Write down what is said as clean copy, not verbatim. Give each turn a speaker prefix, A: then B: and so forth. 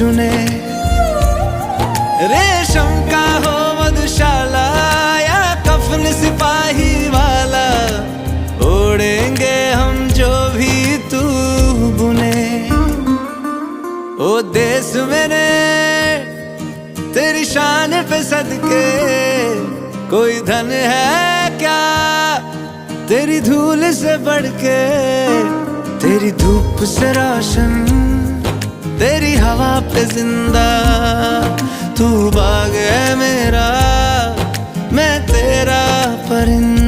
A: चुने, रेशम का हो मधुशाला या कफन सिपाही वाला, ओढ़ेंगे हम जो भी तू बुने। ओ देश मेरे तेरी शान पे सदके, कोई धन है क्या तेरी धूल से बढ़ के। तेरी धूप से रोशन, तेरी हवा पे जिंदा, तू बाग है मेरा, मैं तेरा परिंदा।